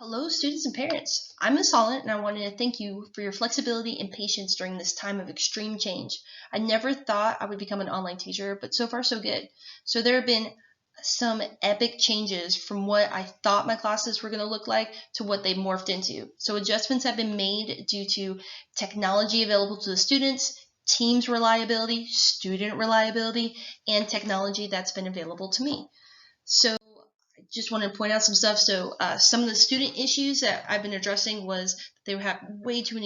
Hello, students and parents. I'm Ms. Holland, and I wanted to thank you for your flexibility and patience during this time of extreme change. I never thought I would become an online teacher, but so far so good. So there have been some epic changes from what I thought my classes were going to look like to what they morphed into. So adjustments have been made due to technology available to the students, teams reliability, student reliability, and technology that's been available to me. So I just want to point out some stuff. So some of the student issues that I've been addressing was they have way too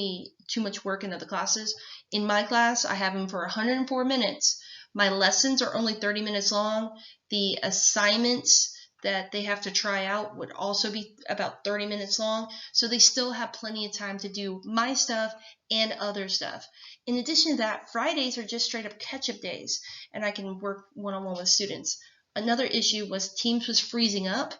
much work in other classes. In my class, I have them for 104 minutes. My lessons are only 30 minutes long. The assignments that they have to try out would also be about 30 minutes long. So they still have plenty of time to do my stuff and other stuff. In addition to that, Fridays are just straight up catch-up days, and I can work one-on-one with students. Another issue was Teams was freezing up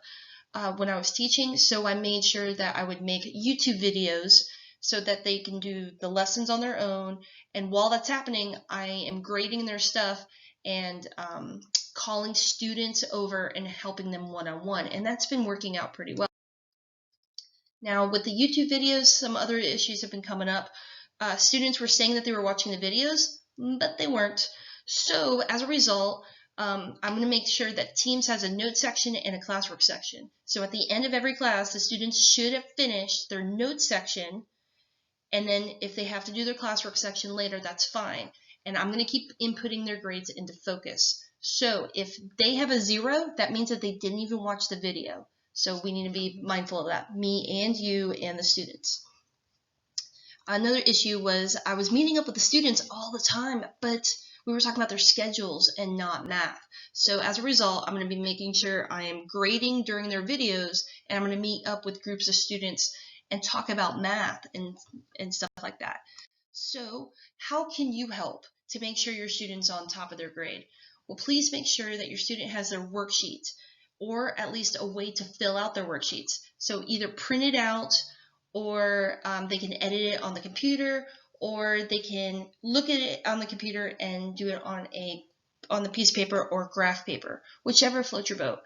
when I was teaching, so I made sure that I would make YouTube videos so that they can do the lessons on their own. And while that's happening, I am grading their stuff and calling students over and helping them one-on-one, and that's been working out pretty well. Now, with the YouTube videos, some other issues have been coming up. Students were saying that they were watching the videos, but they weren't. So as a result, I'm going to make sure that Teams has a note section and a classwork section. So at the end of every class, the students should have finished their note section, and then if they have to do their classwork section later, that's fine. And I'm going to keep inputting their grades into Focus. So if they have a 0, that means that they didn't even watch the video. So we need to be mindful of that, me and you and the students. Another issue was I was meeting up with the students all the time, but we were talking about their schedules and not math. So as a result, I'm going to be making sure I am grading during their videos, and I'm going to meet up with groups of students and talk about math and stuff like that. So how can you help to make sure your student's on top of their grade? Well, please make sure that your student has their worksheet, or at least a way to fill out their worksheets. So either print it out, or they can edit it on the computer, or they can look at it on the computer and do it on the piece of paper or graph paper, whichever floats your boat.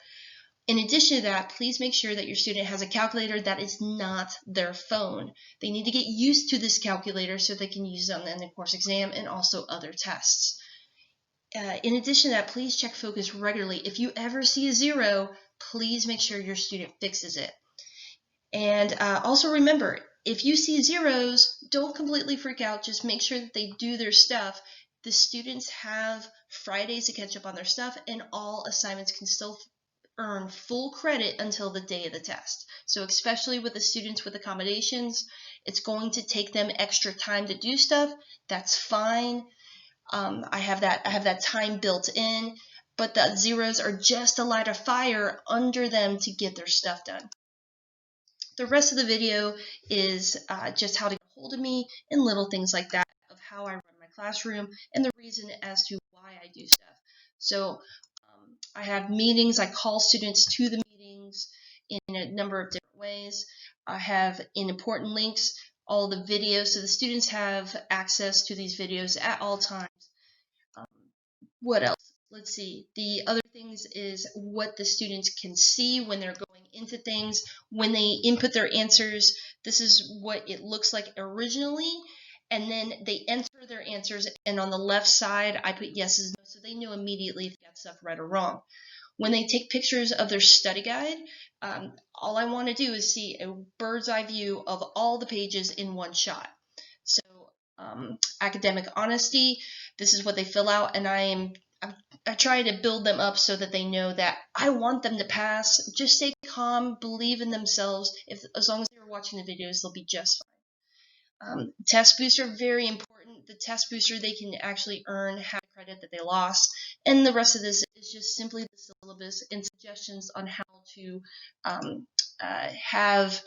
In addition to that, please make sure that your student has a calculator that is not their phone. They need to get used to this calculator so they can use it on the course exam and also other tests. In addition to that, please check Focus regularly. If you ever see a 0, please make sure your student fixes it. And also remember, if you see 0s, don't completely freak out. Just make sure that they do their stuff. The students have Fridays to catch up on their stuff, and all assignments can still earn full credit until the day of the test. So especially with the students with accommodations, it's going to take them extra time to do stuff. That's fine. I have that time built in, but the 0s are just to light a fire under them to get their stuff done. The rest of the video is just how to get a hold of me and little things like that of how I run my classroom and the reason as to why I do stuff. So I have meetings. I call students to the meetings in a number of different ways. I have in important links all the videos, so the students have access to these videos at all times. What else? Let's see. The other things is what the students can see when they're going into things. When they input their answers, this is what it looks like originally, and then they enter their answers, and on the left side I put yeses and nos, so they know immediately if they got stuff right or wrong. When they take pictures of their study guide, all I want to do is see a bird's eye view of all the pages in one shot. So academic honesty, this is what they fill out, and I try to build them up so that they know that I want them to pass. Just stay calm, believe in themselves. As long as they're watching the videos, they'll be just fine. Test booster, very important. The test booster, they can actually earn half the credit that they lost, and the rest of this is just simply the syllabus and suggestions on how to have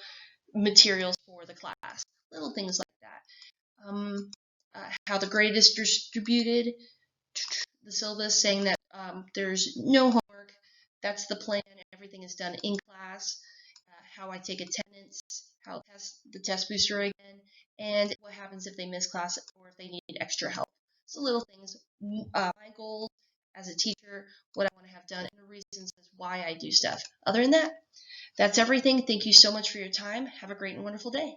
materials for the class, little things like that. How the grade is distributed, the syllabus saying that there's no homework, that's the plan, everything is done in class, how I take attendance, how I test the test booster again, and what happens if they miss class or if they need extra help. So little things. My goal as a teacher, what I want to have done and the reasons as why I do stuff. Other than that, that's everything. Thank you so much for your time. Have a great and wonderful day.